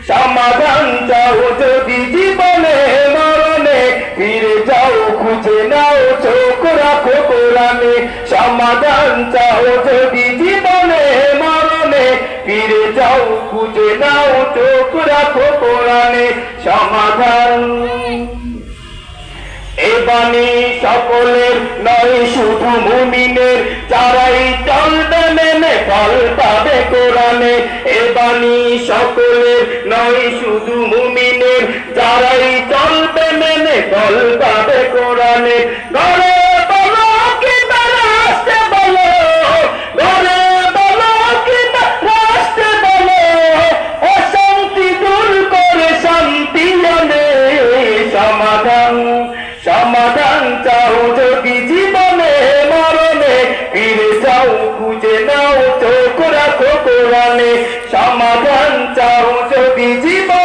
সমাধান চাও যদি জীবনে মরণে, ফিরে যাও খুঁজে নাও চোখ রাখো কোরআনে। সমাধান চাও যদি জীবনে মরণে, ফিরে যাও খুঁজে নাও চোখ রাখো কোরআনে। সমাধান এ বাণী সকলের নয় শুধু মুমিনের, যারাই চলবে মেনে ফল পাবে কোরআনে। এ বাণী সকলের নয় শুধু মুমিনের, যারাই চলবে মেনে ফল পাবে কোরআনে। ঘরে বলো কিংবা রাষ্ট্রে বলো, ঘরে বলো কিংবা রাষ্ট্রে বলো, অশান্তি দূর করে শান্তি আনে। সমাধান সমাধান চাও যদি জীবনে মরণে, ফিরে যাও খুঁজে নাও চোখ রাখো কোরআনে। সমাধান চাও যদি জীবনে